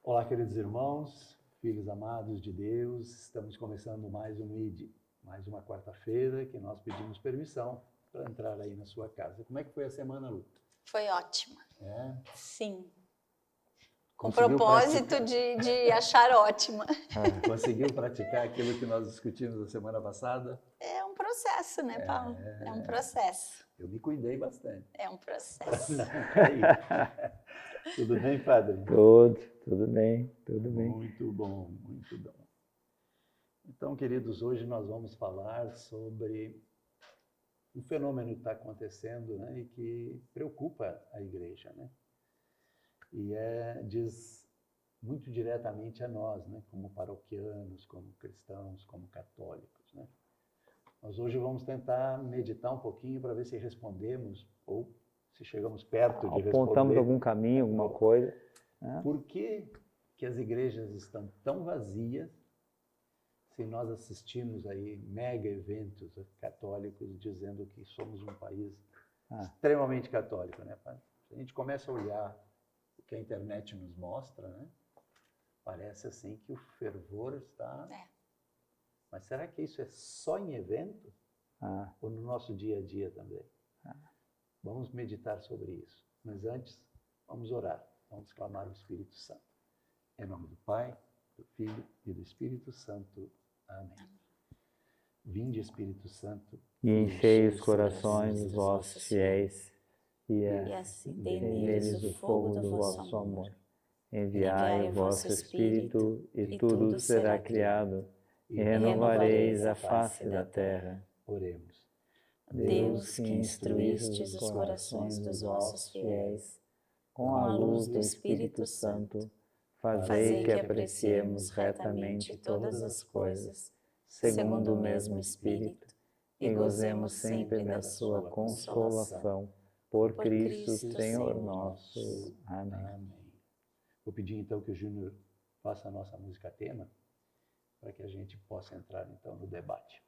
Olá, queridos irmãos, filhos amados de Deus, estamos começando mais um ID, mais uma quarta-feira que nós pedimos permissão para entrar aí na sua casa. Como é que foi a semana, Lu? Foi ótima. É? Sim. Com Conseguiu propósito de achar ótima. Conseguiu praticar aquilo que nós discutimos na semana passada? É um processo, né, Paulo? É um processo. Eu me cuidei bastante. É um processo. Tudo bem, padre? Tudo bem. Muito bom, muito bom. Então, queridos, hoje nós vamos falar sobre um fenômeno que está acontecendo, né, e que preocupa a igreja, né? E diz muito diretamente a nós, né, como paroquianos, como cristãos, como católicos, né? Nós hoje vamos tentar meditar um pouquinho para ver se respondemos ou se chegamos perto de responder. Apontamos algum caminho, alguma coisa. Né? Por que as igrejas estão tão vazias se nós assistimos aí mega eventos católicos dizendo que somos um país extremamente católico, né, pai? Se a gente começa a olhar o que a internet nos mostra, né, parece assim que o fervor está... Mas será que isso é só em evento? Ou no nosso dia a dia também? Vamos meditar sobre isso. Mas antes, vamos orar. Vamos clamar o Espírito Santo. Em nome do Pai, do Filho e do Espírito Santo. Amém. Vinde, Espírito Santo, e enchei os corações dos vossos fiéis, e acendei neles o fogo do vosso amor. Enviai o vosso Espírito, e tudo será criado, e renovareis a face da terra. Oremos. Deus, que instruístes os corações dos vossos fiéis, com a luz do Espírito Santo, fazei que apreciemos retamente todas as coisas, segundo o mesmo Espírito, e gozemos sempre da sua consolação. Por Cristo Senhor nosso. Amém. Vou pedir então que o Júnior faça a nossa música tema, para que a gente possa entrar então no debate.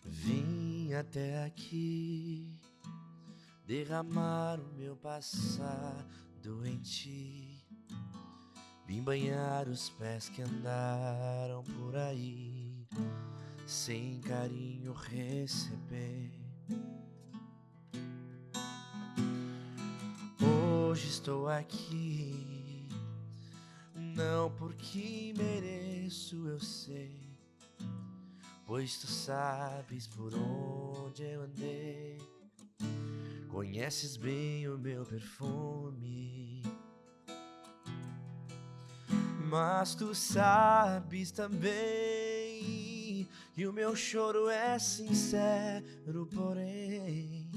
Vim até aqui derramar o meu passado em ti. Vim banhar os pés que andaram por aí, sem carinho receber. Hoje estou aqui, não porque mereço, eu sei, pois tu sabes por onde eu andei. Conheces bem o meu perfume, mas tu sabes também que o meu choro é sincero, porém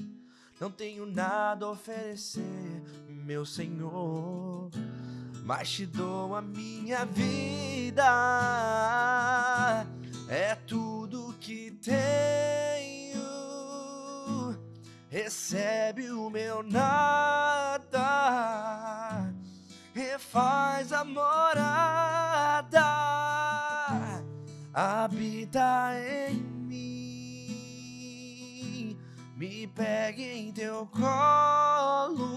não tenho nada a oferecer, meu Senhor, mas te dou a minha vida. É tudo que tenho, recebe o meu nada, refaz a morada, habita em mim, me pega em teu colo,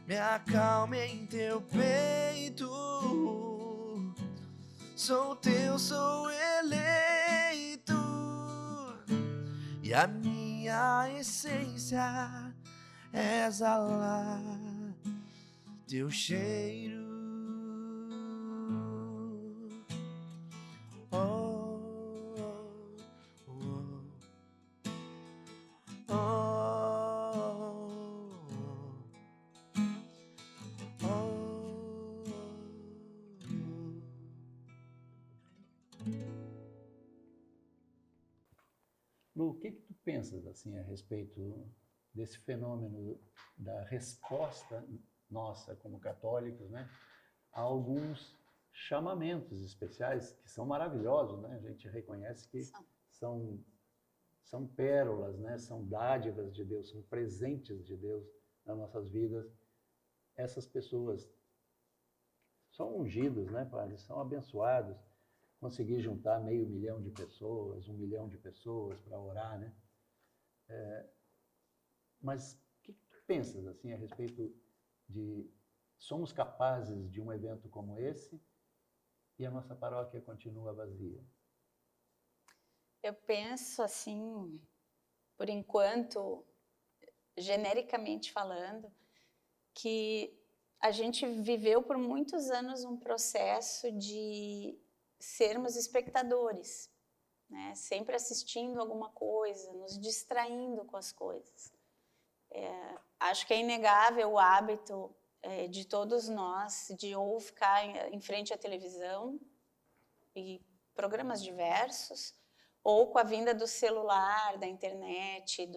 me acalme em teu peito. Sou teu, sou eleito, e a minha essência é exalar teu cheiro. Lu, o que tu pensas assim a respeito desse fenômeno da resposta nossa como católicos, né, a alguns chamamentos especiais que são maravilhosos, né? A gente reconhece que são são pérolas, né? São dádivas de Deus, são presentes de Deus nas nossas vidas. Essas pessoas são ungidos, né, Padre? São abençoados. Conseguir juntar 500 mil de pessoas, 1 milhão de pessoas para orar, né? Mas o que tu pensas assim a respeito de somos capazes de um evento como esse e a nossa paróquia continua vazia? Eu penso assim, por enquanto, genericamente falando, que a gente viveu por muitos anos um processo de sermos espectadores, né? Sempre assistindo alguma coisa, nos distraindo com as coisas. Acho que é inegável o hábito de todos nós de ou ficar em frente à televisão e programas diversos, ou com a vinda do celular, da internet,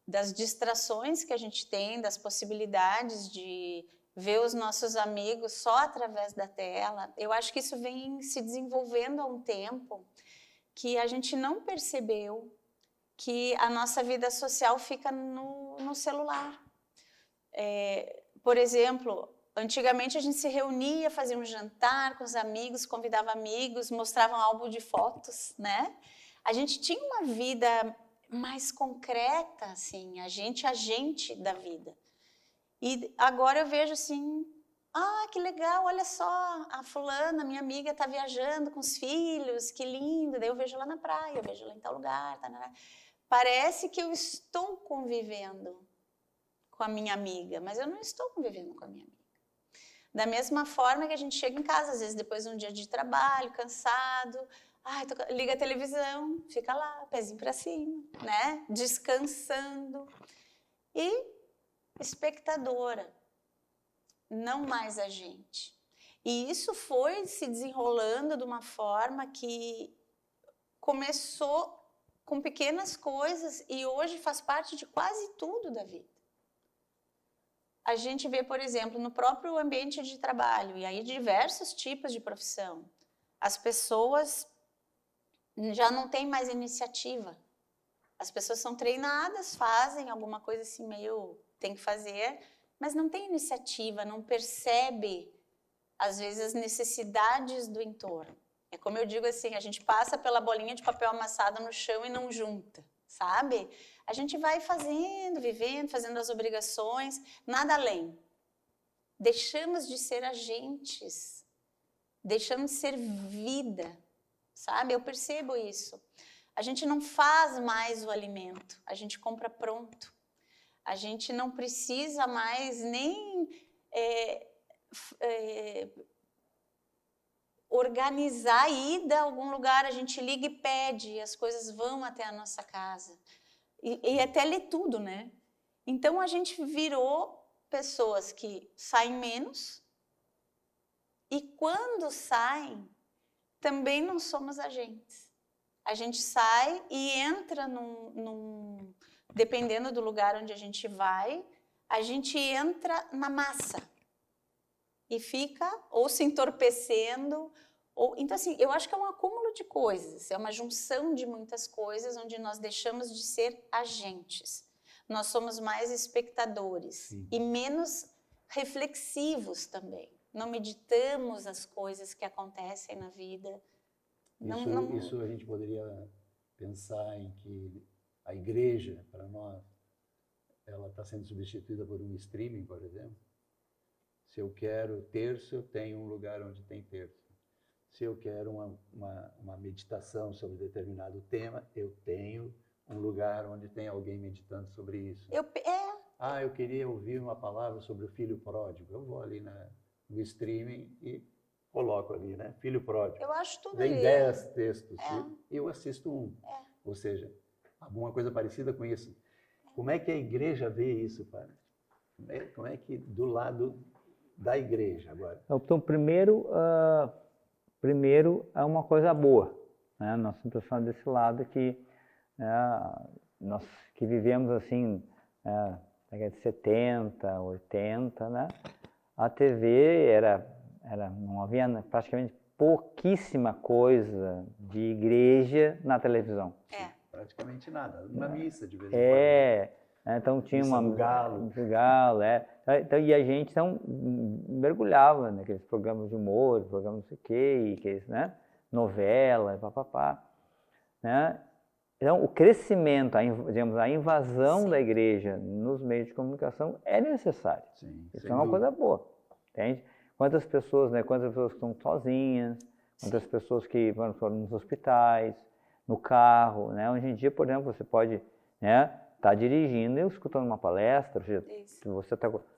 das distrações que a gente tem, das possibilidades de ver os nossos amigos só através da tela. Eu acho que isso vem se desenvolvendo há um tempo que a gente não percebeu que a nossa vida social fica no celular. Por exemplo, antigamente a gente se reunia, fazia um jantar com os amigos, convidava amigos, mostrava um álbum de fotos, né? A gente tinha uma vida mais concreta, assim, agente da vida. E agora eu vejo assim, que legal, olha só, a fulana, minha amiga, está viajando com os filhos, que lindo. Daí eu vejo lá na praia, eu vejo lá em tal lugar. Parece que eu estou convivendo com a minha amiga, mas eu não estou convivendo com a minha amiga. Da mesma forma que a gente chega em casa, às vezes depois de um dia de trabalho, cansado, liga a televisão, fica lá, pezinho para cima, né? Descansando. E espectadora, não mais a gente. E isso foi se desenrolando de uma forma que começou com pequenas coisas e hoje faz parte de quase tudo da vida. A gente vê, por exemplo, no próprio ambiente de trabalho, e aí diversos tipos de profissão, as pessoas já não têm mais iniciativa. As pessoas são treinadas, fazem alguma coisa assim meio tem que fazer, mas não tem iniciativa, não percebe, às vezes, as necessidades do entorno. É como eu digo assim, a gente passa pela bolinha de papel amassada no chão e não junta, sabe? A gente vai fazendo, vivendo, fazendo as obrigações, nada além. Deixamos de ser agentes, deixamos de ser vida, sabe? Eu percebo isso. A gente não faz mais o alimento, a gente compra pronto. A gente não precisa mais nem organizar a ida a algum lugar, a gente liga e pede, e as coisas vão até a nossa casa. E até lê tudo, né? Então, a gente virou pessoas que saem menos e quando saem, também não somos agentes. A gente sai e entra dependendo do lugar onde a gente vai, a gente entra na massa e fica ou se entorpecendo. Então, assim, eu acho que é um acúmulo de coisas, é uma junção de muitas coisas onde nós deixamos de ser agentes. Nós somos mais espectadores. Sim. E menos reflexivos também. Não meditamos as coisas que acontecem na vida. Isso a gente poderia pensar em que a igreja, para nós, ela está sendo substituída por um streaming, por exemplo. Se eu quero terço, eu tenho um lugar onde tem terço. Se eu quero uma meditação sobre determinado tema, eu tenho um lugar onde tem alguém meditando sobre isso. Eu queria ouvir uma palavra sobre o filho pródigo. Eu vou ali no streaming e coloco ali, né? Filho pródigo. Eu acho tudo Vem 10 textos e eu assisto um. Ou seja, alguma coisa parecida com isso. Como é que a igreja vê isso, padre? Como é que do lado da igreja agora? Então, primeiro é uma coisa boa, né? Nós estamos pensando desse lado que nós que vivemos assim, década de 70, 80, né? A TV não havia praticamente pouquíssima coisa de igreja na televisão. praticamente nada. Uma missa de vez em quando. Então tinha missa uma... do Galo. Do Galo, Então, e a gente mergulhava naqueles programas de humor, programas não sei o quê, né? Novela, papapá, né? Então, o crescimento, a invasão da igreja nos meios de comunicação é necessário. Sim, isso é uma coisa boa, entende? Quantas pessoas que estão sozinhas, quantas pessoas que vão nos hospitais, no carro, né? Hoje em dia, por exemplo, você pode, né, estar dirigindo e escutando uma palestra, você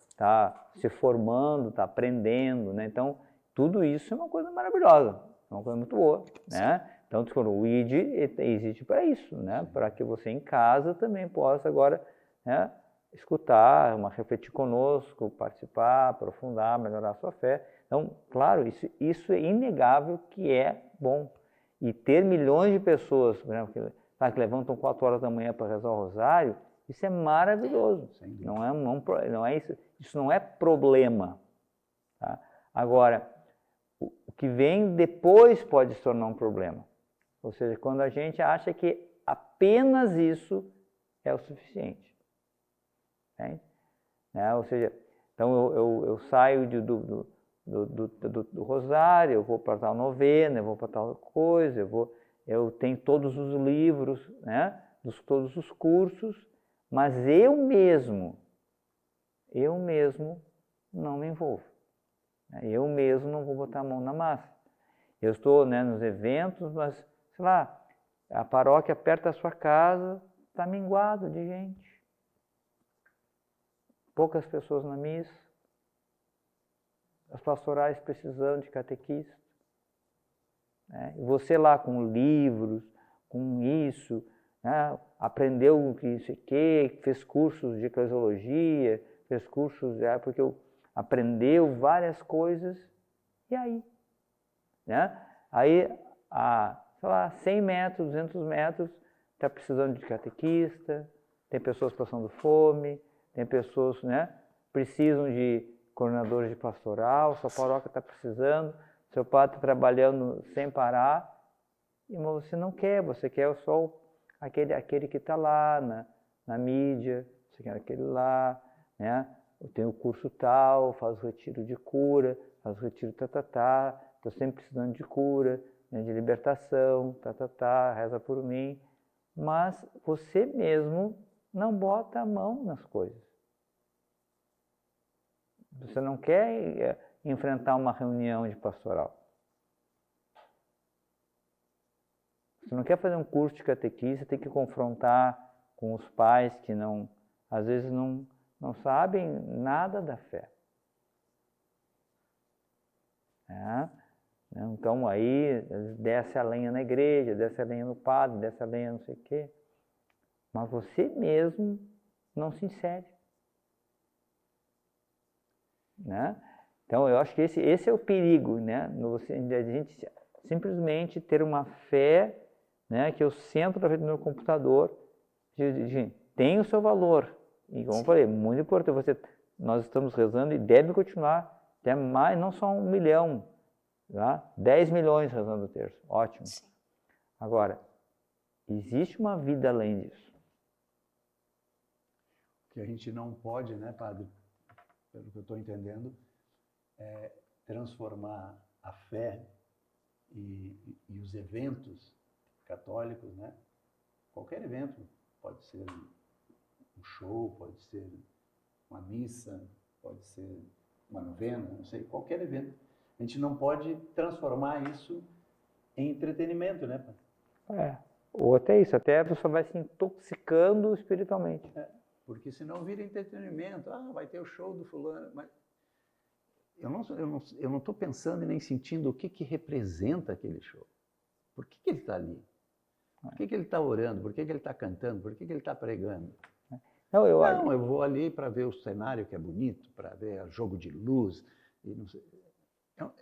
está se formando, está aprendendo, né? Então, tudo isso é uma coisa maravilhosa, é uma coisa muito boa, né? Então, o ID existe para isso, né? Para que você em casa também possa agora, né, escutar, refletir conosco, participar, aprofundar, melhorar a sua fé. Então, claro, isso é inegável que é bom. E ter milhões de pessoas, por exemplo, que levantam 4 horas da manhã para rezar o rosário, isso é maravilhoso. Não é isso. Isso não é problema. Tá? Agora, o que vem depois pode se tornar um problema. Ou seja, quando a gente acha que apenas isso é o suficiente. Entende? Ou seja, então eu saio do rosário, eu vou para tal novena, eu vou para tal coisa, eu tenho todos os livros, né? Todos os cursos, mas eu mesmo não me envolvo. Eu mesmo não vou botar a mão na massa. Eu estou, né, nos eventos, mas, sei lá, a paróquia perto da sua casa está minguado de gente. Poucas pessoas na missa. As pastorais precisando de catequista. Né? E você lá com livros, com isso, né? Aprendeu isso aqui, fez cursos de eclesiologia, fez cursos, porque aprendeu várias coisas, e aí? Né? Aí, sei lá, 100 metros, 200 metros, está precisando de catequista, tem pessoas passando fome, tem pessoas, né, precisam de coordenadores de pastoral, sua paróquia está precisando, seu padre está trabalhando sem parar, mas você não quer, você quer só aquele que está lá na mídia, você quer aquele lá, né? Tem o curso tal, faz o retiro de cura, faz o retiro estou sempre precisando de cura, né, de libertação, reza por mim, mas você mesmo não bota a mão nas coisas. Você não quer enfrentar uma reunião de pastoral. Você não quer fazer um curso de catequista, tem que confrontar com os pais que às vezes não sabem nada da fé. Então aí desce a lenha na igreja, desce a lenha no padre, desce a lenha não sei o quê. Mas você mesmo não se insere. Né? Então eu acho que esse é o perigo, né? A gente simplesmente ter uma fé, né, que eu sento para ver no meu computador, tem o seu valor. E como eu falei, muito importante, nós estamos rezando e deve continuar até mais, não só 1 milhão, tá? 10 milhões rezando o terço, ótimo. Sim. Agora, existe uma vida além disso. O que a gente não pode, né, padre, pelo que eu estou entendendo, é transformar a fé e os eventos católicos, né? Qualquer evento, pode ser um show, pode ser uma missa, pode ser uma novena, não sei, qualquer evento. A gente não pode transformar isso em entretenimento, né, padre? Ou até isso, até a pessoa vai se intoxicando espiritualmente. Porque senão vira entretenimento, vai ter o show do fulano, mas eu não estou pensando e nem sentindo o que representa aquele show. Por que ele está ali? Por que ele está orando? Por que ele está cantando? Por que ele está pregando? Eu vou ali para ver o cenário que é bonito, para ver o jogo de luz. E não sei.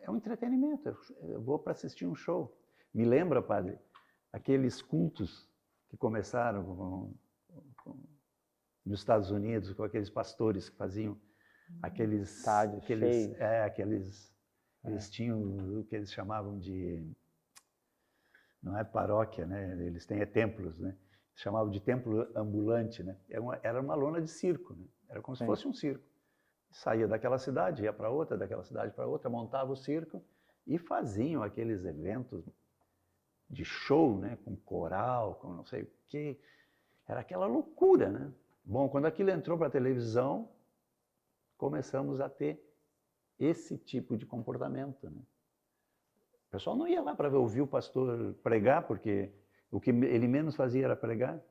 É um entretenimento, eu vou para assistir um show. Me lembra, padre, aqueles cultos que começaram nos Estados Unidos, com aqueles pastores que faziam aqueles estádios cheios. Eles tinham o que eles chamavam de, não é paróquia, né? Eles têm templos, né? chamava de templo ambulante, né? Era uma lona de circo, né? Era como se fosse um circo. Saía daquela cidade, ia para outra, daquela cidade para outra, montava o circo e faziam aqueles eventos de show, né? Com coral, com não sei o quê. Era aquela loucura, né? Bom, quando aquilo entrou para a televisão, começamos a ter esse tipo de comportamento, né? O pessoal não ia lá para ouvir o pastor pregar, porque o que ele menos fazia era pregar.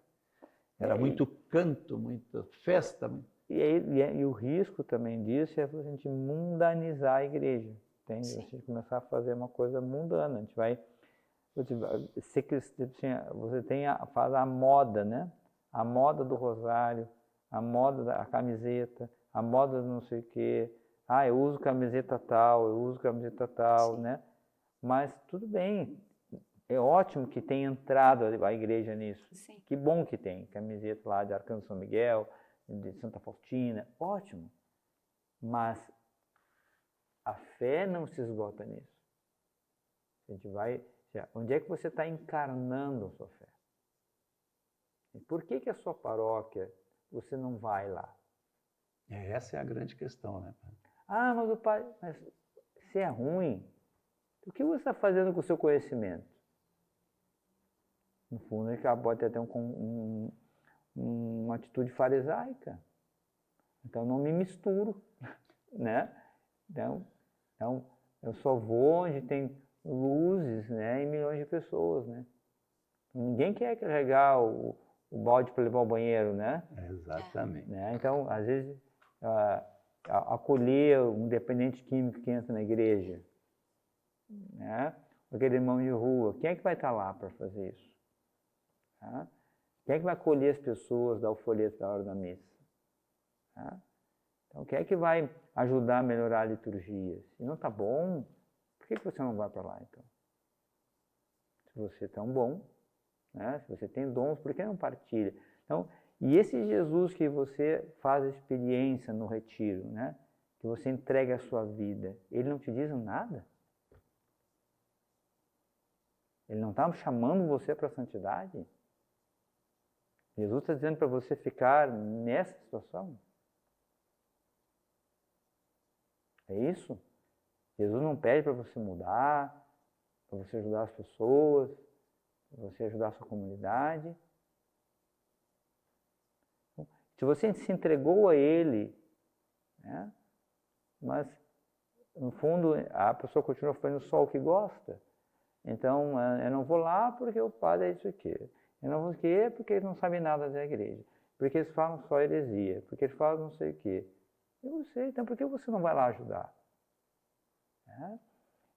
Era muito canto, muita festa. E o risco também disso é a gente mundanizar a igreja. A gente começar a fazer uma coisa mundana. A gente vai... Você faz a moda, né? A moda do rosário, a moda da camiseta, a moda do não sei o quê. Ah, eu uso camiseta tal, né? Mas tudo bem, é ótimo que tenha entrado a igreja nisso. Sim. Que bom que tem camiseta lá de Arcanjo São Miguel, de Santa Faustina, ótimo. Mas a fé não se esgota nisso. A gente vai... Onde é que você está encarnando a sua fé? E por que a sua paróquia, você não vai lá? Essa é a grande questão, né? Ah, mas o pai... Mas se é ruim, o que você está fazendo com o seu conhecimento? No fundo, ele pode ter até uma atitude farisaica. Então, não me misturo, né? Então, eu só vou onde tem luzes, né, e milhões de pessoas, né? Ninguém quer carregar o balde para levar ao banheiro, né? Exatamente. Né? Então, às vezes, acolher um dependente químico que entra na igreja, né? Aquele irmão de rua, quem é que vai estar lá para fazer isso? Tá? Quem é que vai acolher as pessoas, dar o folheto da hora da missa? Tá? Então, quem é que vai ajudar a melhorar a liturgia? Se não está bom, por que você não vai para lá, então? Se você é tão bom, né? Se você tem dons, por que não partilha? Então, e esse Jesus que você faz a experiência no retiro, né? Que você entrega a sua vida, ele não te diz nada? Ele não está chamando você para a santidade? Jesus está dizendo para você ficar nessa situação? É isso? Jesus não pede para você mudar, para você ajudar as pessoas, para você ajudar a sua comunidade. Se você se entregou a Ele, né? Mas, no fundo, a pessoa continua fazendo só o que gosta. Então, eu não vou lá porque o padre é isso aqui. Eu não vou aqui porque eles não sabem nada da igreja. Porque eles falam só heresia. Porque eles falam não sei o quê. E você, então por que você não vai lá ajudar? É?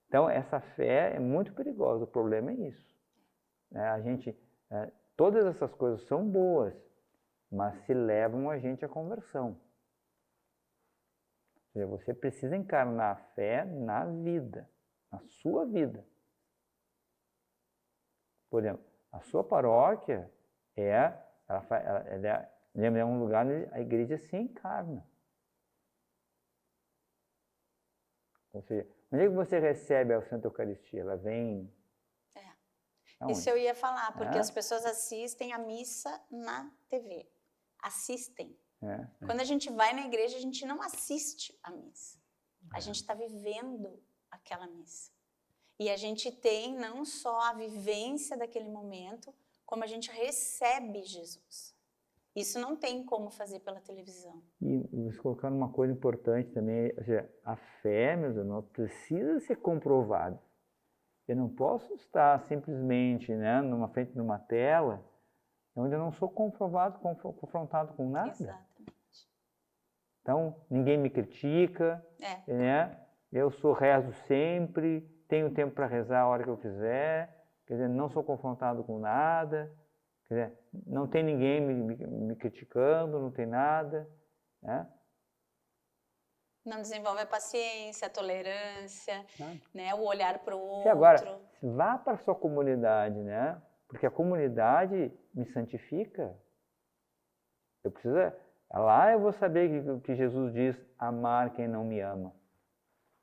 Então, essa fé é muito perigosa. O problema é isso. Todas essas coisas são boas, mas se levam a gente à conversão. Ou seja, você precisa encarnar a fé na vida, na sua vida. Por exemplo, a sua paróquia é um lugar onde a igreja se encarna. Ou seja, onde é que você recebe a Santa Eucaristia? Ela vem... Isso eu ia falar, porque as pessoas assistem a missa na TV. Assistem. Quando a gente vai na igreja, a gente não assiste a missa. A gente está vivendo aquela missa. E a gente tem não só a vivência daquele momento, como a gente recebe Jesus. Isso não tem como fazer pela televisão. E vocês colocaram uma coisa importante também, ou seja, a fé, meus irmãos, precisa ser comprovada. Eu não posso estar simplesmente, né, numa frente de uma tela, onde eu não sou confrontado com nada. Exatamente. Então, ninguém me critica, né? Eu rezo sempre, tenho tempo para rezar a hora que eu quiser, quer dizer, não sou confrontado com nada, quer dizer, não tem ninguém me criticando, não tem nada, né? Não desenvolve a paciência, a tolerância, né? O olhar para o outro. E agora, vá para a sua comunidade, né? Porque a comunidade me santifica. Eu preciso... Lá eu vou saber que Jesus diz, amar quem não me ama.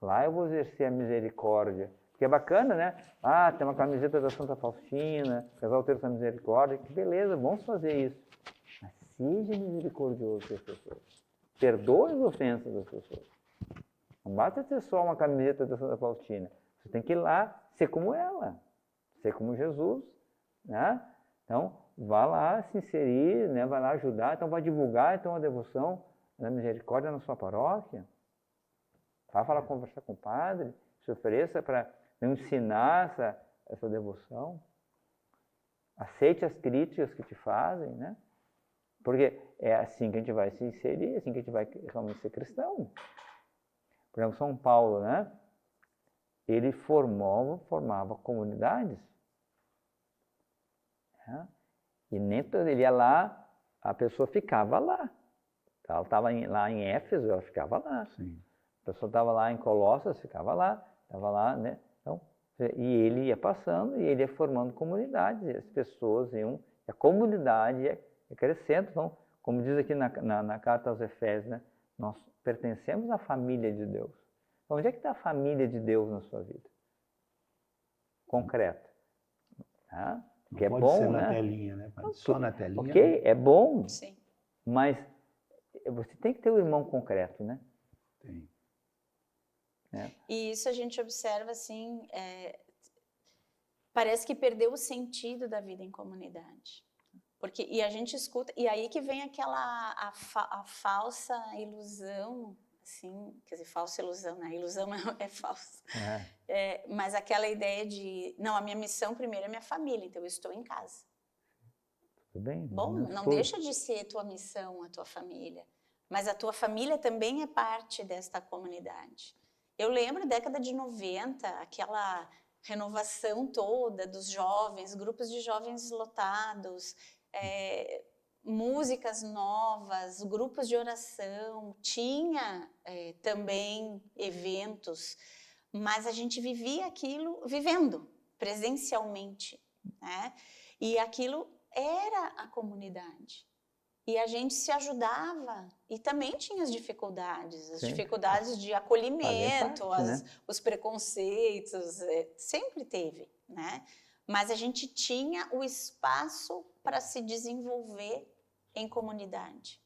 Lá eu vou exercer a misericórdia. Porque é bacana, né? Ah, tem uma camiseta da Santa Faustina, casal Terço da Misericórdia, que beleza, vamos fazer isso. Mas seja misericordioso com as pessoas. Perdoe as ofensas das pessoas. Não basta ter só uma camiseta da Santa Faustina. Você tem que ir lá ser como ela, ser como Jesus, né? Então, vá lá se inserir, né? Vai lá ajudar, então vai divulgar então a devoção da misericórdia na sua paróquia. Vá falar, conversar com o padre, se ofereça para ensinar essa devoção. Aceite as críticas que te fazem, né? Porque é assim que a gente vai se inserir, é assim que a gente vai realmente ser cristão. Por exemplo, São Paulo, né? Ele formava comunidades. Né? E nem todo ele ia lá, a pessoa ficava lá. Ela estava lá em Éfeso, ela ficava lá. Sim. A pessoa estava lá em Colossos, ficava lá. Estava lá, né? Então, e ele ia passando e ele ia formando comunidades. E as pessoas iam, a comunidade ia crescendo. Então, como diz aqui na carta aos Efésios, né? Nós pertencemos à família de Deus. Então, onde é que está a família de Deus na sua vida? Concreto. Tá? Que é pode bom, ser né? na telinha, né? Só na telinha. Ok, é bom. Sim. Mas você tem que ter o irmão concreto, né? Tem. E isso a gente observa assim, parece que perdeu o sentido da vida em comunidade. E a gente escuta, e aí que vem a falsa ilusão, assim, quer dizer, falsa ilusão, né? A ilusão é falsa. Mas aquela ideia de, não, a minha missão primeiro é minha família, então eu estou em casa. Tudo bem. Bom, não deixa de ser tua missão, a tua família. Mas a tua família também é parte desta comunidade. Eu lembro, década de 90, aquela renovação toda dos jovens, grupos de jovens lotados, músicas novas, grupos de oração, tinha também eventos, mas a gente vivia aquilo vivendo presencialmente, né? E aquilo era a comunidade. E a gente se ajudava e também tinha as dificuldades, dificuldades de acolhimento, parte, né? Os preconceitos, sempre teve, né? Mas a gente tinha o espaço para se desenvolver em comunidade.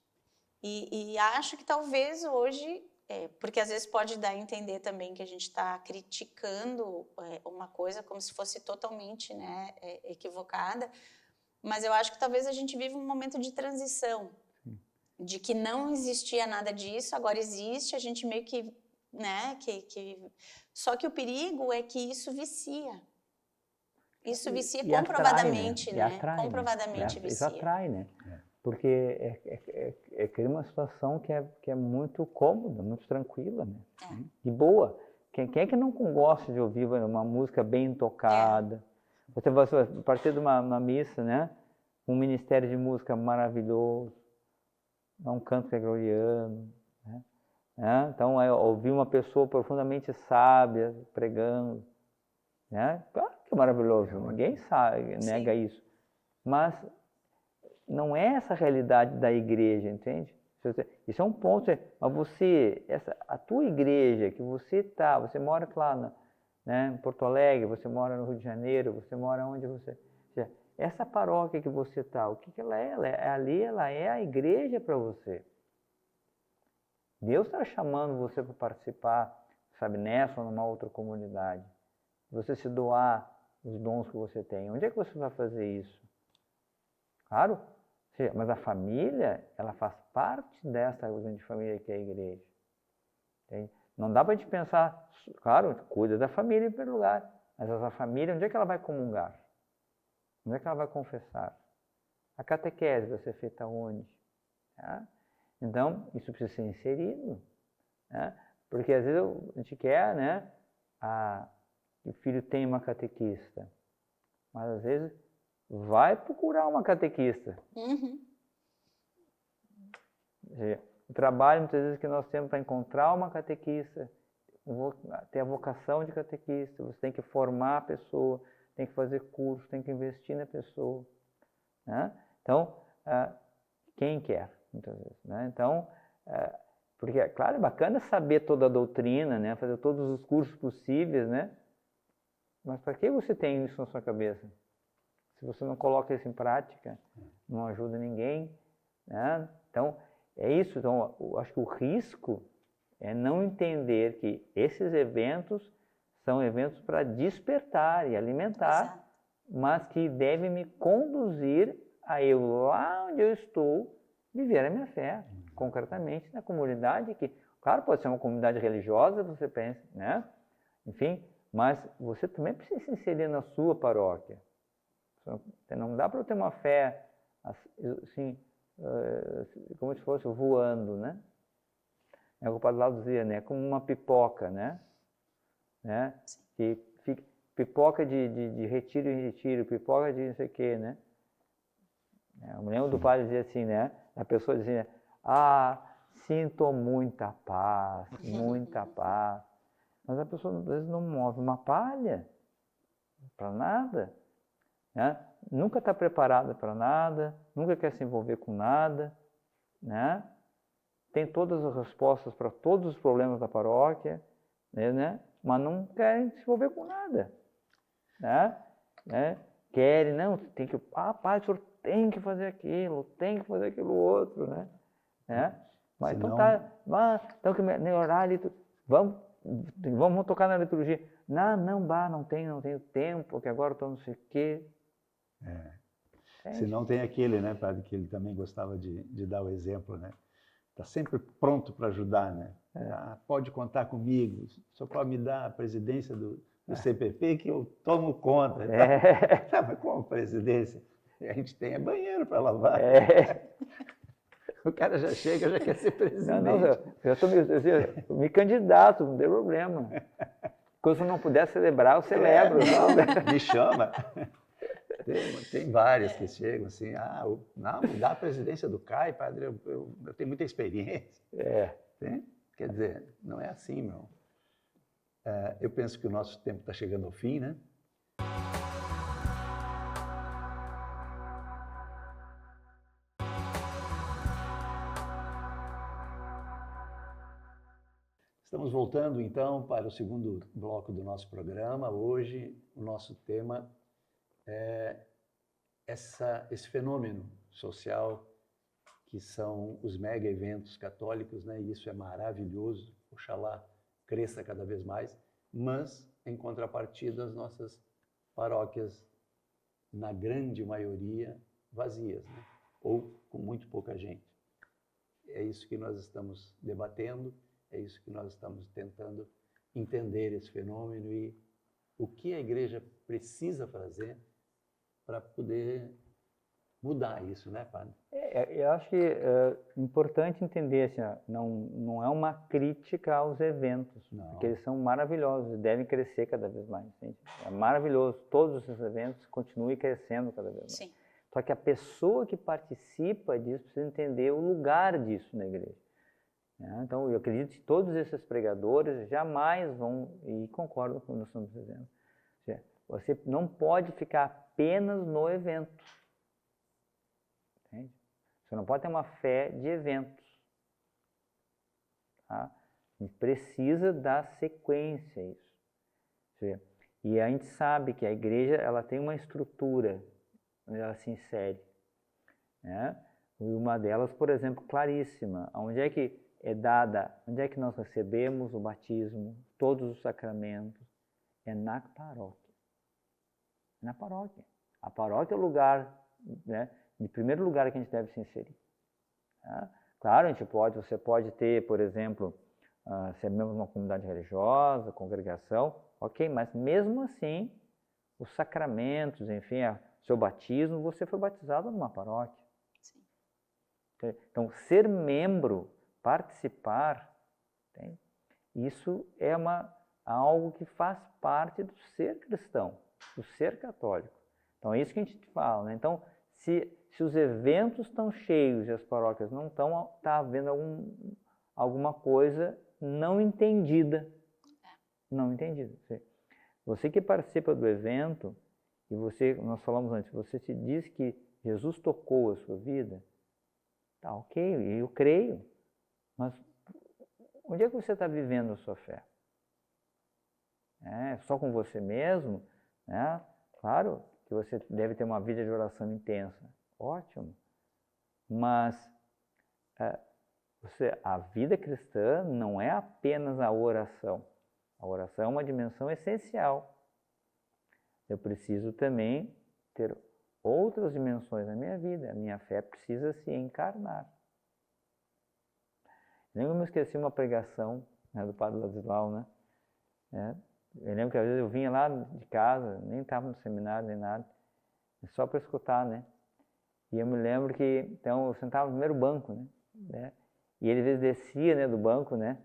E acho que talvez hoje, porque às vezes pode dar a entender também que a gente está criticando uma coisa como se fosse totalmente, né, equivocada, mas eu acho que talvez a gente vive um momento de transição, de que não existia nada disso, agora existe, a gente meio que, né, Só que o perigo é que isso vicia. Isso vicia comprovadamente, atrai, né? Atrai, comprovadamente vicia. Isso atrai, né? Porque cria uma situação que é muito cômoda, muito tranquila, né? E boa. Quem é que não gosta de ouvir uma música bem tocada? Você vai partir de uma missa, né? Um ministério de música maravilhoso, um canto gregoriano, né? Então, ouvir uma pessoa profundamente sábia pregando, né? Claro que é maravilhoso, ninguém sabe, nega isso. Mas não é essa a realidade da igreja, entende? Isso é um ponto. Mas a tua igreja que você mora lá né, em Porto Alegre, você mora no Rio de Janeiro, você mora onde você... Essa paróquia que você está, o que ela é? Ela é a igreja para você. Deus está chamando você para participar, sabe, nessa ou numa outra comunidade. Você se doar os dons que você tem. Onde é que você vai fazer isso? Claro, mas a família, ela faz parte dessa grande família que é a igreja. Entende? Não dá para a gente pensar, claro, cuida da família em primeiro lugar, mas essa família, onde é que ela vai comungar? Onde é que ela vai confessar? A catequese vai ser feita onde? Tá? Então, isso precisa ser inserido. Né? Porque às vezes a gente quer, né, que o filho tenha uma catequista, mas às vezes vai procurar uma catequista. O trabalho, muitas vezes, que nós temos para encontrar uma catequista, ter a vocação de catequista, você tem que formar a pessoa, tem que fazer curso, tem que investir na pessoa. Né? Então, quem quer, muitas vezes. Né? Então, porque, claro, é bacana saber toda a doutrina, né? Fazer todos os cursos possíveis, né? Mas para que você tem isso na sua cabeça? Se você não coloca isso em prática, não ajuda ninguém, né? Então, é isso. Então, eu acho que o risco é não entender que esses eventos são eventos para despertar e alimentar, Exato. mas que devem me conduzir a eu, lá onde eu estou, viver a minha fé, concretamente na comunidade, que, claro, pode ser uma comunidade religiosa, você pensa, né? Enfim, mas você também precisa se inserir na sua paróquia. Não dá para eu ter uma fé assim, como se fosse voando, né? É o que o Padre Lau dizia, né? Como uma pipoca, né? Que fica, pipoca de retiro em retiro, pipoca de não sei o quê, né? Eu me lembro do padre dizer assim, né? A pessoa dizia, sinto muita paz, muita paz. Mas a pessoa às vezes não move uma palha para nada, né? Nunca está preparada para nada, nunca quer se envolver com nada, né? Tem todas as respostas para todos os problemas da paróquia, né? Mas não querem se envolver com nada, né? Querem, não, tem que, padre, o senhor tem que fazer aquilo, tem que fazer aquilo outro, né? Mas senão... então tá, então que melhorar a liturgia, vamos tocar na liturgia. Não tenho tempo, porque agora estou não sei o quê. Senão tem aquele, né, padre, que ele também gostava de dar o exemplo, né? Está sempre pronto para ajudar, né? Pode contar comigo, só pode me dar a presidência do CPP que eu tomo conta. Mas como presidência? A gente tem banheiro para lavar. O cara já chega, já quer ser presidente. Eu me candidato, não tem problema. Quando eu não puder celebrar, eu celebro. Me chama. Tem várias que chegam assim, não, me dá a presidência do CAI, padre, eu tenho muita experiência. Quer dizer, não é assim, meu. Eu penso que o nosso tempo está chegando ao fim, né? Estamos voltando, então, para o segundo bloco do nosso programa. Hoje, o nosso tema é esse fenômeno social que são os mega eventos católicos, né? E isso é maravilhoso, oxalá cresça cada vez mais, mas, em contrapartida, as nossas paróquias, na grande maioria, vazias, né? Ou com muito pouca gente. É isso que nós estamos debatendo, é isso que nós estamos tentando entender esse fenômeno e o que a igreja precisa fazer para poder mudar isso, né, padre? Eu acho que é importante entender, assim, não é uma crítica aos eventos, porque eles são maravilhosos e devem crescer cada vez mais. Gente. É maravilhoso, todos esses eventos continuem crescendo cada vez mais. Sim. Só que a pessoa que participa disso precisa entender o lugar disso na igreja. Então, eu acredito que todos esses pregadores jamais vão, e concordo com o que nós estamos dizendo, você não pode ficar apenas no evento. Entende? Você não pode ter uma fé de eventos. A gente precisa dar sequência a isso. E a gente sabe que a igreja ela tem uma estrutura onde ela se insere. E uma delas, por exemplo, claríssima, onde é que é dada, onde é que nós recebemos o batismo, todos os sacramentos, é na paróquia. Na paróquia. A paróquia é o lugar, né, de primeiro lugar que a gente deve se inserir. Claro, você pode ter, por exemplo, ser membro de uma comunidade religiosa, congregação, ok, mas mesmo assim, os sacramentos, enfim, seu batismo, você foi batizado numa paróquia. Sim. Então, ser membro, participar, entende? Isso é algo que faz parte do ser cristão, do ser católico. Então, é isso que a gente fala, né? Então, se os eventos estão cheios e as paróquias não estão, está havendo alguma coisa não entendida. Não entendida. Você que participa do evento, e nós falamos antes, você se diz que Jesus tocou a sua vida, tá ok, eu creio, mas onde é que você está vivendo a sua fé? só com você mesmo, né? Claro que você deve ter uma vida de oração intensa, ótimo, mas a vida cristã não é apenas a oração é uma dimensão essencial. Eu preciso também ter outras dimensões na minha vida, a minha fé precisa se encarnar. Eu me esqueci uma pregação, né, do Padre Ladislau, né? Eu lembro que às vezes eu vinha lá de casa, nem estava no seminário nem nada, só para escutar, né? E eu me lembro que, então, eu sentava no primeiro banco, né? E ele às vezes descia, né, do banco, né?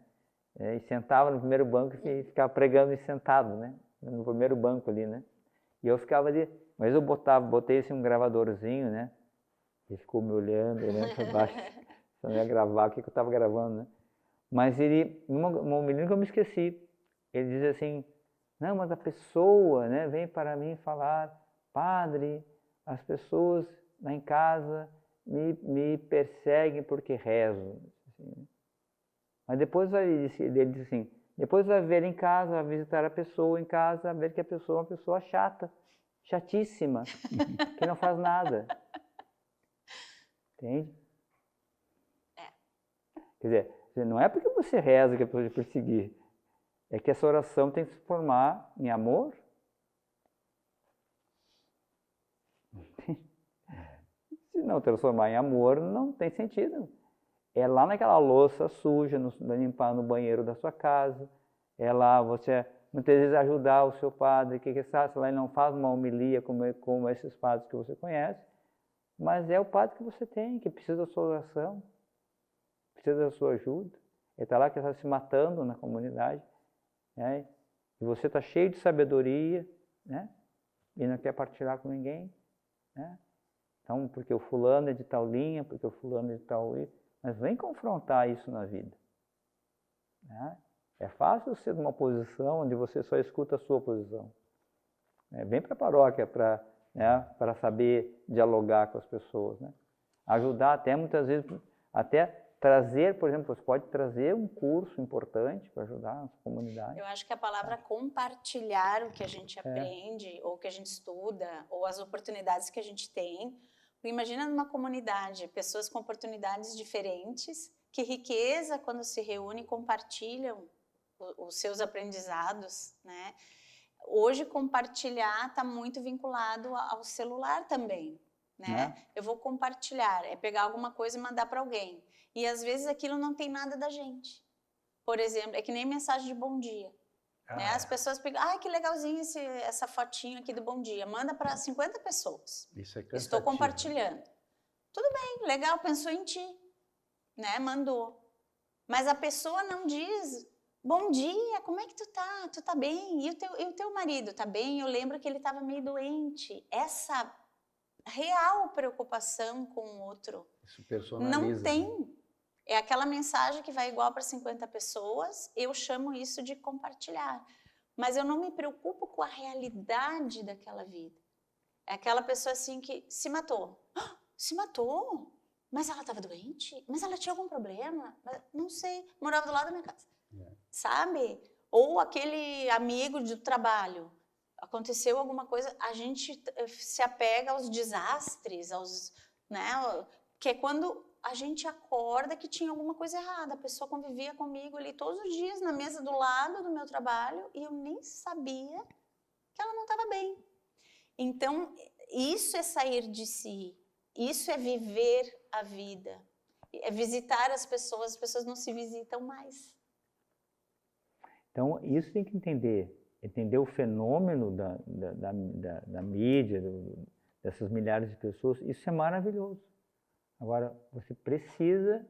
E sentava no primeiro banco e ficava pregando e sentado, né? No primeiro banco ali, né? E eu ficava ali, mas eu botei assim um gravadorzinho, né? Ele ficou me olhando para baixo, se eu não ia gravar, o que eu estava gravando, né? Mas ele, um menino que eu me esqueci, ele diz assim, não, mas a pessoa, né, vem para mim falar, padre, as pessoas lá em casa me perseguem porque rezo. Assim, mas depois ele disse assim, depois vai ver em casa, vai visitar a pessoa em casa, vai ver que a pessoa é uma pessoa chata, chatíssima, que não faz nada. Entende? Quer dizer, não é porque você reza que a pessoa vai te perseguir, é que essa oração tem que se formar em amor. Se não transformar em amor, não tem sentido. É lá naquela louça suja, limpar no banheiro da sua casa, é lá você, muitas vezes, ajudar o seu padre, que sabe, se lá ele não faz uma homilia como esses padres que você conhece, mas é o padre que você tem, que precisa da sua oração, precisa da sua ajuda. Ele está lá que está se matando na comunidade, né? E você está cheio de sabedoria, né? E não quer partilhar com ninguém, né? Então, porque o fulano é de tal linha, porque o fulano é de tal... Mas vem confrontar isso na vida, né? É fácil ser de uma posição onde você só escuta a sua posição. Vem para a paróquia para saber dialogar com as pessoas, né? Ajudar até muitas vezes, até trazer, por exemplo, você pode trazer um curso importante para ajudar a nossa comunidade. Eu acho que a palavra compartilhar o que a gente aprende, ou que a gente estuda, ou as oportunidades que a gente tem. Imagina numa comunidade, pessoas com oportunidades diferentes, que riqueza quando se reúnem e compartilham os seus aprendizados, né? Hoje compartilhar está muito vinculado ao celular também, né? Eu vou compartilhar, é pegar alguma coisa e mandar para alguém. E às vezes aquilo não tem nada da gente. Por exemplo, é que nem mensagem de bom dia. Né? As pessoas pegam, que legalzinho essa fotinho aqui do bom dia, manda para 50 pessoas. Isso é cansativo. Estou compartilhando. Tudo bem, legal, pensou em ti, né? Mandou. Mas a pessoa não diz, bom dia, como é que tu tá? Tu tá bem? E o teu marido tá bem? Eu lembro que ele estava meio doente. Essa real preocupação com o outro. Isso personaliza. Não tem. É aquela mensagem que vai igual para 50 pessoas, eu chamo isso de compartilhar. Mas eu não me preocupo com a realidade daquela vida. É aquela pessoa assim que se matou. Se matou? Mas ela estava doente? Mas ela tinha algum problema? Não sei, morava do lado da minha casa. Sabe? Ou aquele amigo do trabalho. Aconteceu alguma coisa, a gente se apega aos desastres, né? Que é quando a gente acorda que tinha alguma coisa errada. A pessoa convivia comigo ali todos os dias na mesa do lado do meu trabalho e eu nem sabia que ela não estava bem. Então, isso é sair de si, isso é viver a vida, é visitar as pessoas não se visitam mais. Então, isso tem que entender o fenômeno da mídia, dessas milhares de pessoas, isso é maravilhoso. Agora, você precisa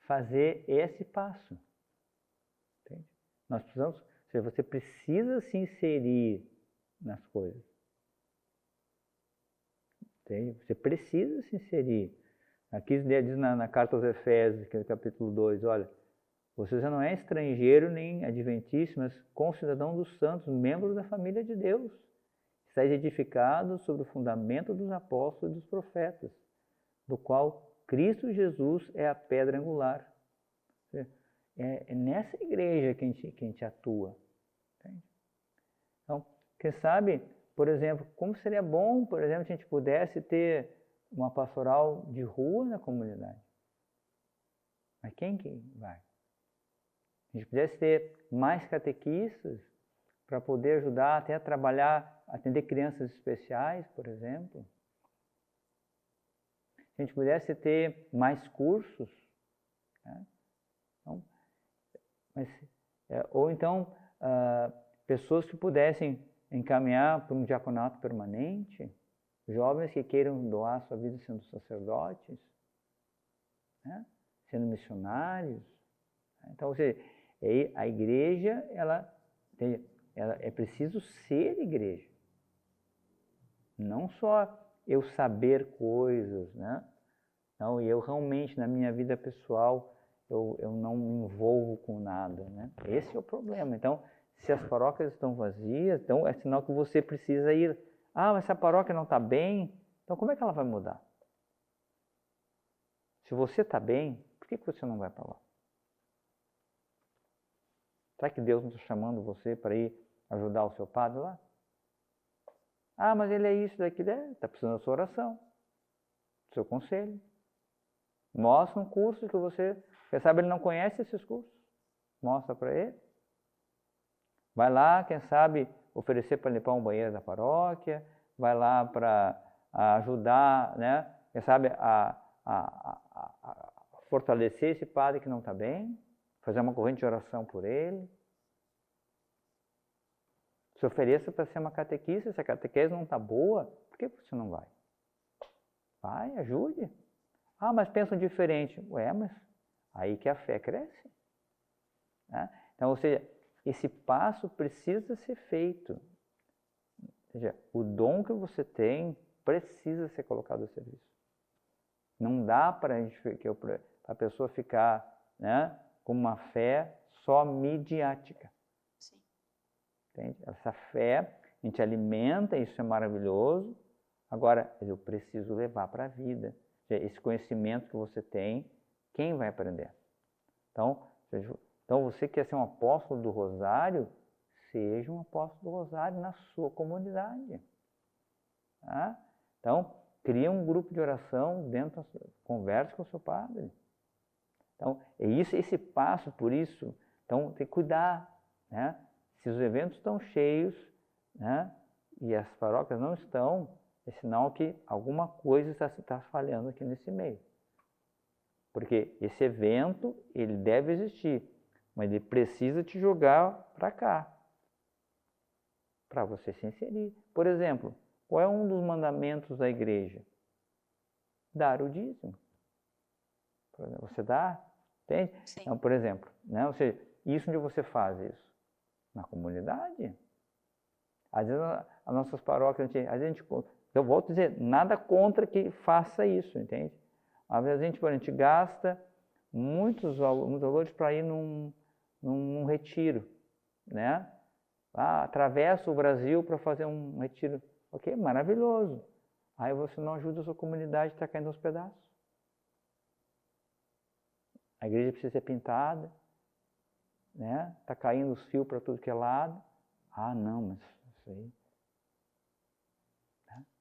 fazer esse passo. Entende? Nós precisamos, ou seja, você precisa se inserir nas coisas. Entende? Você precisa se inserir. Aqui diz na carta aos Efésios, que é o capítulo 2, olha, você já não é estrangeiro nem adventício, mas concidadão dos santos, membros da família de Deus. Estais edificados sobre o fundamento dos apóstolos e dos profetas, do qual Cristo Jesus é a pedra angular. É nessa igreja que a gente atua. Entende? Quem sabe, por exemplo, como seria bom, por exemplo, se a gente pudesse ter uma pastoral de rua na comunidade. Mas quem que vai? A gente pudesse ter mais catequistas para poder ajudar até a trabalhar, atender crianças especiais, por exemplo. Se a gente pudesse ter mais cursos, né? Então, ou então pessoas que pudessem encaminhar para um diaconato permanente, jovens que queiram doar sua vida sendo sacerdotes, né? Sendo missionários. Então, a igreja, é preciso ser igreja. Não só eu saber coisas, né? Não, e eu realmente, na minha vida pessoal, eu não me envolvo com nada, né? Esse é o problema. Então, se as paróquias estão vazias, então é sinal que você precisa ir. Ah, mas essa paróquia não está bem, então como é que ela vai mudar? Se você está bem, por que você não vai para lá? Será que Deus não está chamando você para ir ajudar o seu padre lá? Ah, mas ele é isso, daquilo, está precisando da sua oração, do seu conselho. Mostra um curso que você, quem sabe ele não conhece esses cursos, mostra para ele. Vai lá, quem sabe, oferecer para limpar um banheiro da paróquia, vai lá para ajudar, né? Quem sabe a fortalecer esse padre que não está bem, fazer uma corrente de oração por ele. Se ofereça para ser uma catequista, se a catequese não está boa, por que você não vai? Vai, ajude. Ah, mas pensam diferente. Ué, mas aí que a fé cresce. Né? Então, ou seja, esse passo precisa ser feito. Ou seja, o dom que você tem precisa ser colocado a serviço. Não dá para a pessoa ficar, né, com uma fé só midiática. Sim. Entende? Essa fé, a gente alimenta, isso é maravilhoso. Agora, eu preciso levar para a vida. Esse conhecimento que você tem, quem vai aprender? Então, você quer ser um apóstolo do Rosário? Seja um apóstolo do Rosário na sua comunidade. Tá? Então, cria um grupo de oração dentro, converse com o seu padre. Então, esse passo, por isso, então tem que cuidar, né? Se os eventos estão cheios, né, e as paróquias não estão, é sinal que alguma coisa está falhando aqui nesse meio. Porque esse evento, ele deve existir, mas ele precisa te jogar para cá, para você se inserir. Por exemplo, qual é um dos mandamentos da igreja? Dar o dízimo. Você dá, entende? Sim. Então, por exemplo, né, ou seja, isso onde você faz isso? Na comunidade. Às vezes, as nossas paróquias, eu volto a dizer, nada contra que faça isso, entende? Às vezes a gente gasta muitos valores para ir num retiro, né? Atravessa o Brasil para fazer um retiro. Ok, maravilhoso. Aí você não ajuda a sua comunidade, está caindo aos pedaços. A igreja precisa ser pintada, né? Está caindo os fios para tudo que é lado. Ah, não, mas isso aí...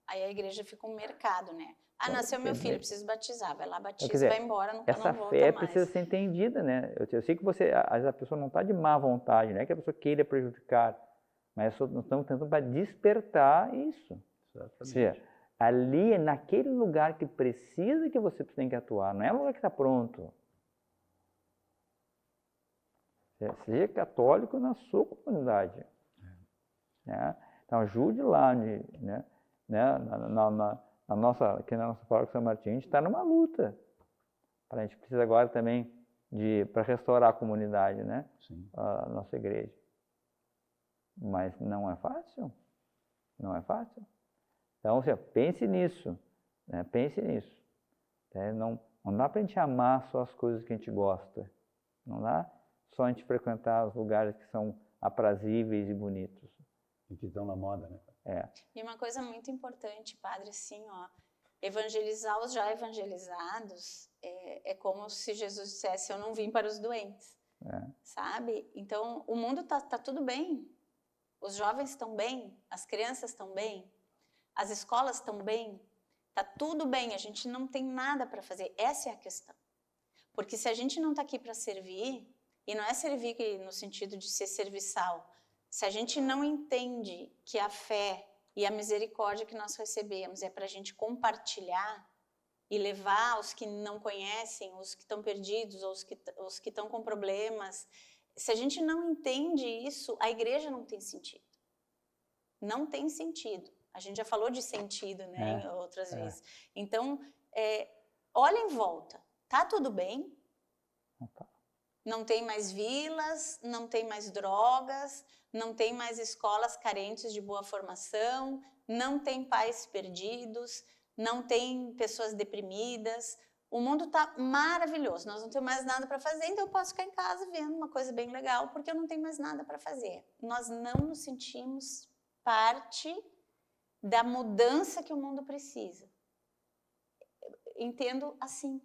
Aí a igreja fica um mercado, né? Ah, nasceu meu filho, preciso batizar. Vai lá, batiza, dizer, vai embora, nunca não volta mais. Essa fé precisa ser entendida, né? Eu sei que às vezes a pessoa não está de má vontade, não é que a pessoa queira prejudicar, mas nós estamos tentando para despertar isso. Exatamente. Ou seja, ali é naquele lugar que precisa que você tem que atuar, não é o lugar que está pronto. Seja católico na sua comunidade. Né? Então ajude lá, né? Aqui na nossa paróquia São Martim, a gente está numa luta. A gente precisa agora também para restaurar a comunidade, né? Sim. A nossa igreja. Mas não é fácil. Não é fácil. Então, pense nisso. Né? Pense nisso. Não dá para a gente amar só as coisas que a gente gosta. Não dá só a gente frequentar os lugares que são aprazíveis e bonitos. E que estão na moda, né? E uma coisa muito importante, padre, assim, ó, evangelizar os já evangelizados é como se Jesus dissesse, eu não vim para os doentes, sabe? Então, o mundo tá tudo bem. Os jovens estão bem? As crianças estão bem? As escolas estão bem? Tá tudo bem, a gente não tem nada para fazer. Essa é a questão. Porque se a gente não está aqui para servir, e não é servir no sentido de ser serviçal, se a gente não entende que a fé e a misericórdia que nós recebemos é para a gente compartilhar e levar os que não conhecem, os que estão perdidos, ou os que estão com problemas, se a gente não entende isso, a igreja não tem sentido. Não tem sentido. A gente já falou de sentido, né, em outras vezes. Então, olha em volta. Tá tudo bem? Não tem mais vilas, não tem mais drogas, não tem mais escolas carentes de boa formação, não tem pais perdidos, não tem pessoas deprimidas. O mundo está maravilhoso, nós não temos mais nada para fazer, então eu posso ficar em casa vendo uma coisa bem legal, porque eu não tenho mais nada para fazer. Nós não nos sentimos parte da mudança que o mundo precisa. Entendo assim.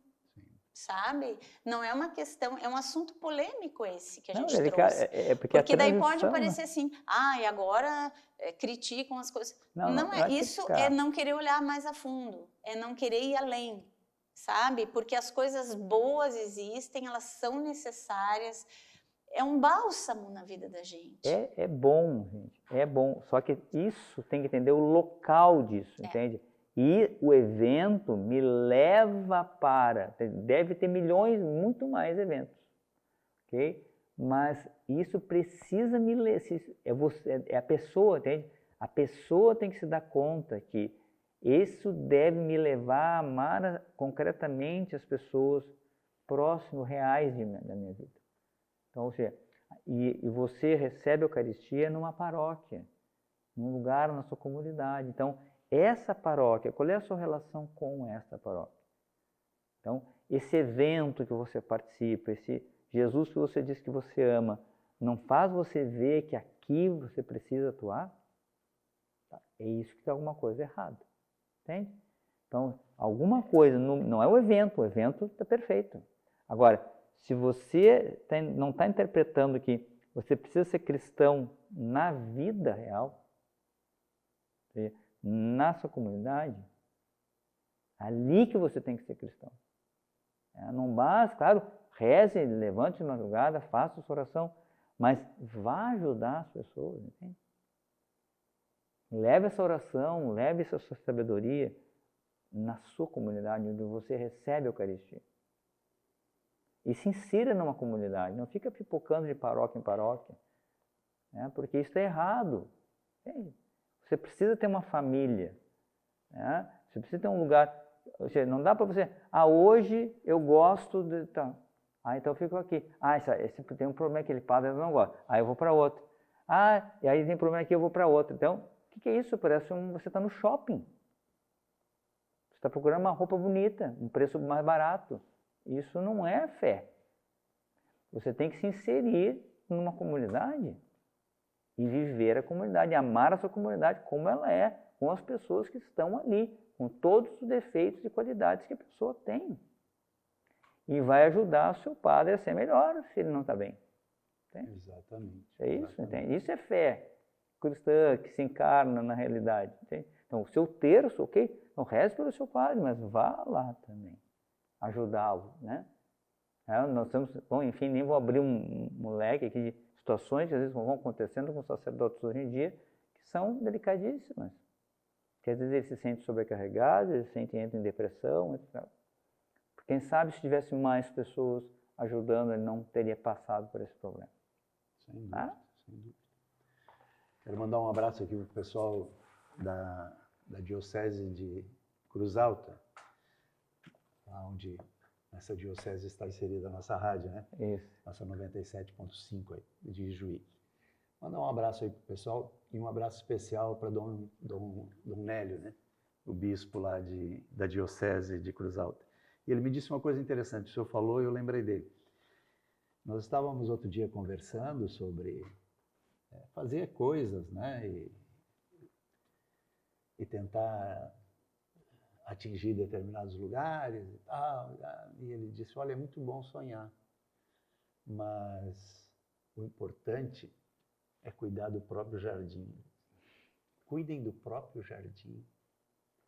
Sabe? Não é uma questão, é um assunto polêmico esse que a gente trouxe. Porque daí pode parecer assim, e agora criticam as coisas. Não é isso, é não querer olhar mais a fundo, é não querer ir além, sabe? Porque as coisas boas existem, elas são necessárias, é um bálsamo na vida da gente. É bom, gente, é bom, só que isso tem que entender o local disso, entende? E o evento me leva para... Deve ter milhões, muito mais eventos, ok? Mas isso precisa me... É a pessoa, entende? A pessoa tem que se dar conta que isso deve me levar a amar concretamente as pessoas próximas, reais da minha vida. Então, ou seja, e você recebe a Eucaristia numa paróquia, num lugar na sua comunidade. Então, essa paróquia, qual é a sua relação com essa paróquia? Então, esse evento que você participa, esse Jesus que você diz que você ama, não faz você ver que aqui você precisa atuar? É isso que tem alguma coisa errada, entende? Então, alguma coisa, não é o evento está perfeito. Agora, se você não está interpretando que você precisa ser cristão na vida real, na sua comunidade, ali que você tem que ser cristão. Não basta, claro, reze, levante de madrugada, faça sua oração, mas vá ajudar as pessoas, entende? Leve essa oração, leve essa sua sabedoria na sua comunidade, onde você recebe a Eucaristia. E se insira numa comunidade, não fica pipocando de paróquia em paróquia, porque isso está errado. Entende? Você precisa ter uma família, você precisa ter um lugar, ou seja, não dá para você, hoje eu gosto de... Tá. Então eu fico aqui. Esse tem um problema, aquele padre eu não gosto. Eu vou para outro. E aí tem problema aqui, eu vou para outro. Então, o que é isso? Parece você está no shopping. Você está procurando uma roupa bonita, um preço mais barato. Isso não é fé. Você tem que se inserir numa comunidade e viver a comunidade, amar a sua comunidade como ela é, com as pessoas que estão ali, com todos os defeitos e qualidades que a pessoa tem. E vai ajudar o seu padre a ser melhor se ele não está bem. Entende? Exatamente. É isso, entende? Isso é fé cristã que se encarna na realidade. Entende? Então, o seu terço, ok? Não reze pelo seu padre, mas vá lá também, ajudá-lo, né? Nós estamos, bom, enfim, nem vou abrir um leque aqui de situações que às vezes vão acontecendo com sacerdotes hoje em dia, que são delicadíssimas. Que às vezes eles se sentem sobrecarregados, eles se sentem, entram em depressão, etc. Quem sabe se tivesse mais pessoas ajudando, ele não teria passado por esse problema. Sem dúvida, sem dúvida. Quero mandar um abraço aqui para o pessoal da Diocese de Cruz Alta, onde nessa diocese está inserida a nossa rádio, né? Isso. Nossa 97.5 aí, de Juí. Mandar um abraço aí para o pessoal e um abraço especial para Dom Nélio, né? O bispo lá da diocese de Cruz Alta. E ele me disse uma coisa interessante, o senhor falou e eu lembrei dele. Nós estávamos outro dia conversando sobre fazer coisas, né? E tentar atingir determinados lugares e tal. E ele disse, olha, é muito bom sonhar, mas o importante é cuidar do próprio jardim. Cuidem do próprio jardim.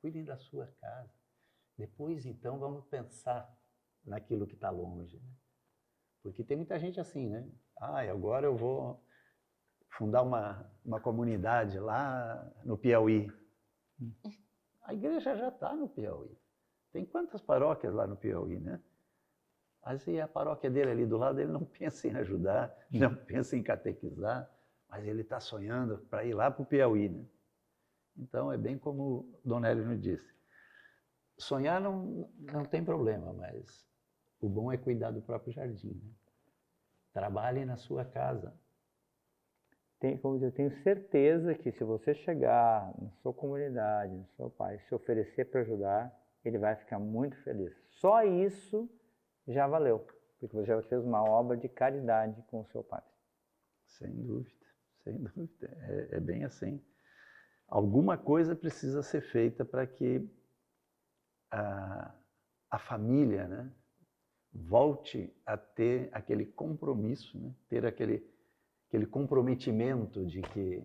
Cuidem da sua casa. Depois, então, vamos pensar naquilo que está longe. Né? Porque tem muita gente assim, né? Agora eu vou fundar uma comunidade lá no Piauí. A igreja já está no Piauí. Tem quantas paróquias lá no Piauí, né? Mas a paróquia dele ali do lado, ele não pensa em ajudar, não pensa em catequizar, mas ele está sonhando para ir lá para o Piauí, né? Então, é bem como o Dom Hélio nos disse. Sonhar não tem problema, mas o bom é cuidar do próprio jardim. Né? Trabalhe na sua casa. Eu tenho certeza que se você chegar na sua comunidade, no seu pai, se oferecer para ajudar, ele vai ficar muito feliz. Só isso já valeu, porque você já fez uma obra de caridade com o seu pai. Sem dúvida, sem dúvida. É bem assim. Alguma coisa precisa ser feita para que a família, né, volte a ter aquele compromisso, né, ter aquele comprometimento de que,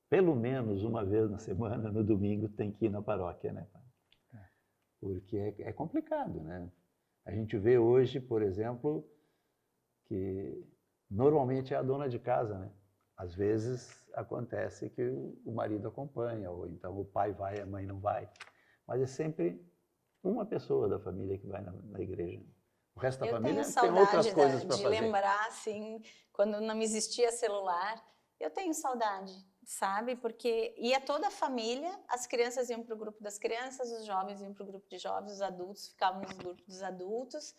pelo menos uma vez na semana, no domingo, tem que ir na paróquia, né, pai? Porque é complicado, né? A gente vê hoje, por exemplo, que normalmente é a dona de casa, né? Às vezes acontece que o marido acompanha, ou então o pai vai, a mãe não vai. Mas é sempre uma pessoa da família que vai na igreja. O resto da família tem outras coisas para fazer. Eu tenho saudade de lembrar, assim, quando não existia celular, eu tenho saudade, sabe? Porque ia toda a família, as crianças iam para o grupo das crianças, os jovens iam para o grupo de jovens, os adultos ficavam no grupo dos adultos.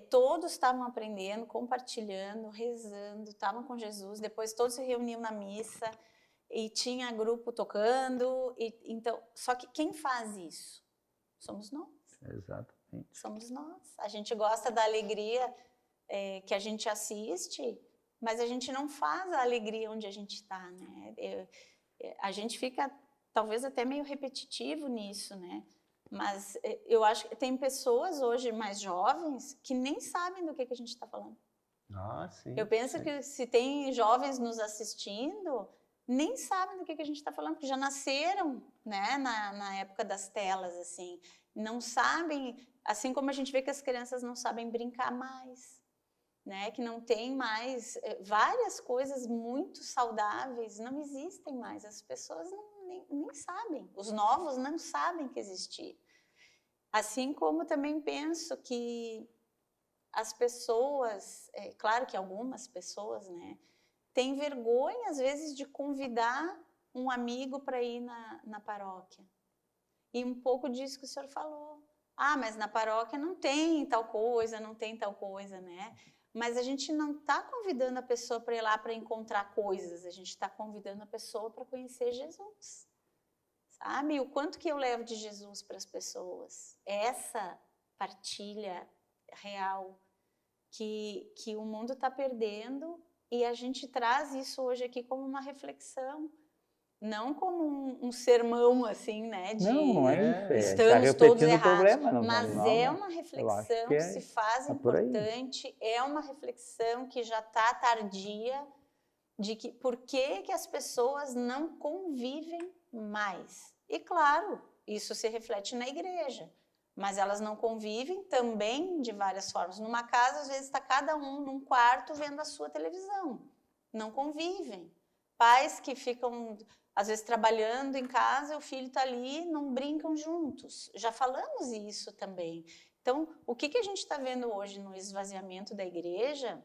Todos estavam aprendendo, compartilhando, rezando, estavam com Jesus. Depois todos se reuniam na missa e tinha grupo tocando. Então, só que quem faz isso? Somos nós. Exatamente. Somos nós. A gente gosta da alegria que a gente assiste, mas a gente não faz a alegria onde a gente está, né? A gente fica talvez até meio repetitivo nisso, né? Mas eu acho que tem pessoas hoje mais jovens que nem sabem do que a gente está falando. Sim. Eu penso que se tem jovens nos assistindo, nem sabem do que a gente está falando, porque já nasceram, né, na época das telas, assim. Não sabem, assim como a gente vê que as crianças não sabem brincar mais, né? Que não tem mais várias coisas muito saudáveis, não existem mais. As pessoas nem sabem, os novos não sabem que existia. Assim como também penso que as pessoas, claro que algumas pessoas, né, têm vergonha às vezes de convidar um amigo para ir na paróquia. E um pouco disso que o senhor falou. Mas na paróquia não tem tal coisa, né? Mas a gente não está convidando a pessoa para ir lá para encontrar coisas, a gente está convidando a pessoa para conhecer Jesus. Sabe? O quanto que eu levo de Jesus para as pessoas. Essa partilha real que o mundo está perdendo, e a gente traz isso hoje aqui como uma reflexão. Não como um sermão, assim, né? Não é isso. Estamos todos errados. Problema, mas é uma reflexão que se faz importante, é uma reflexão que já está tardia, de que por que as pessoas não convivem mais. E claro, isso se reflete na igreja, mas elas não convivem também de várias formas. Numa casa, às vezes, está cada um num quarto vendo a sua televisão. Não convivem. Pais que ficam, às vezes, trabalhando em casa, o filho está ali, não brincam juntos. Já falamos isso também. Então, o que a gente está vendo hoje no esvaziamento da igreja,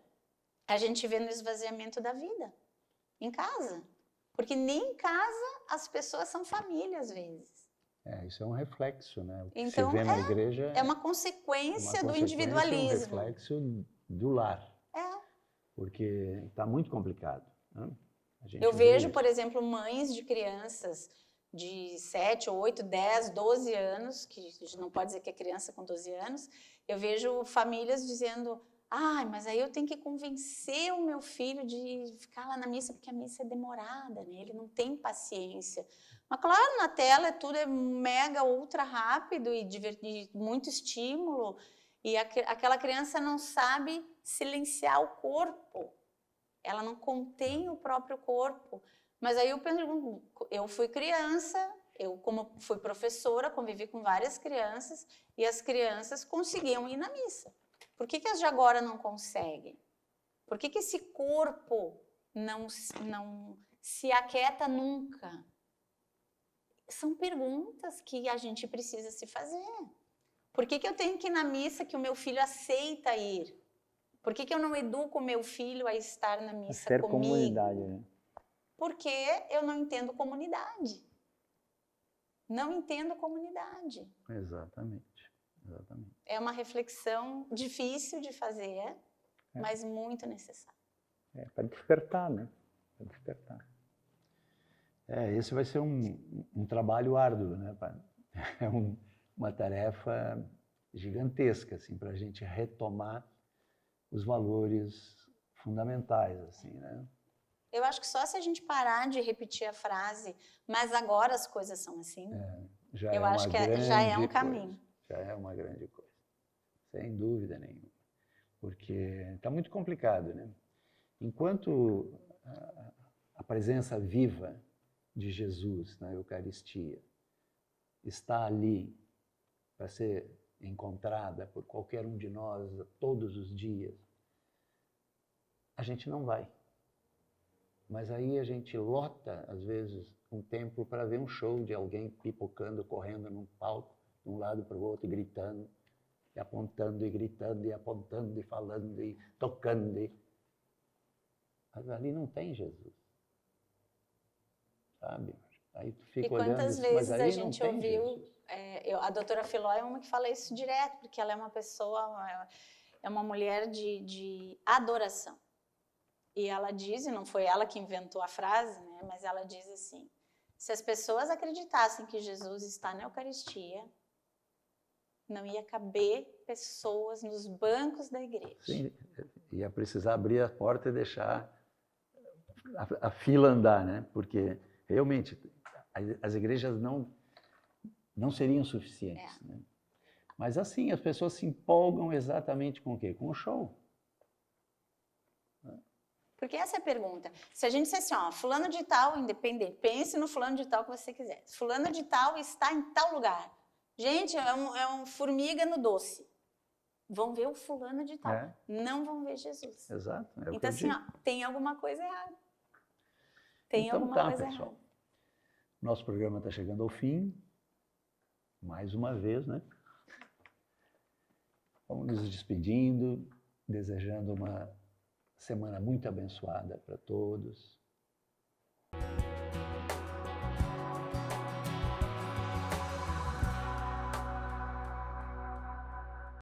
a gente vê no esvaziamento da vida, em casa. Porque nem em casa as pessoas são família, às vezes. Isso é um reflexo, né? O que então, se vê na igreja é uma consequência do individualismo. É um reflexo do lar. Porque está muito complicado. Né? Eu vejo, por exemplo, mães de crianças de 7, 8, 10, 12 anos, que a gente não pode dizer que é criança com 12 anos, eu vejo famílias dizendo, mas aí eu tenho que convencer o meu filho de ficar lá na missa, porque a missa é demorada, né? Ele não tem paciência. Mas claro, na tela tudo é mega, ultra rápido e muito estímulo, e aquela criança não sabe silenciar o corpo. ela não contém o próprio corpo. Mas aí eu pergunto, eu fui criança, eu como fui professora, convivi com várias crianças, e as crianças conseguiam ir na missa. Por que as de agora não conseguem? Por que esse corpo não se aquieta nunca? São perguntas que a gente precisa se fazer. Por que eu tenho que ir na missa que o meu filho aceita ir? Por que eu não educo o meu filho a estar na missa ser comigo? Comunidade, né? Porque eu não entendo comunidade. Não entendo comunidade. Exatamente, exatamente. É uma reflexão difícil de fazer, mas muito necessária. Para despertar, né? Para despertar. Esse vai ser um trabalho árduo, né? É uma tarefa gigantesca, assim, para a gente retomar os valores fundamentais, assim, né? Eu acho que só se a gente parar de repetir a frase, mas agora as coisas são assim, eu acho que já é um caminho. Já é uma grande coisa, sem dúvida nenhuma. Porque está muito complicado, né? Enquanto a presença viva de Jesus na Eucaristia está ali para ser encontrada por qualquer um de nós todos os dias, a gente não vai. Mas aí a gente lota, às vezes, um templo para ver um show de alguém pipocando, correndo num palco, de um lado para o outro, gritando, e apontando, e gritando, e apontando, e falando, e tocando. Mas ali não tem Jesus. Sabe? Aí tu fica olhando, quantas vezes a gente ouviu, a doutora Filó é uma que fala isso direto, porque ela é uma pessoa, é uma mulher de adoração. E ela diz, e não foi ela que inventou a frase, né, mas ela diz assim, se as pessoas acreditassem que Jesus está na Eucaristia, não ia caber pessoas nos bancos da igreja. Sim, ia precisar abrir a porta e deixar a fila andar, né? Porque realmente as igrejas não seriam suficientes. Né? Mas assim, as pessoas se empolgam exatamente com o quê? Com o show. Porque essa é a pergunta. Se a gente disser assim, ó, fulano de tal, independente, pense no fulano de tal que você quiser. Fulano de tal está em tal lugar. Gente, é um formiga no doce. Vão ver o fulano de tal. Não vão ver Jesus. Exato. Então assim, ó, tem alguma coisa errada. Tem então alguma coisa pessoal. errada. Nosso programa está chegando ao fim. Mais uma vez, né? Vamos nos despedindo, desejando uma semana muito abençoada para todos.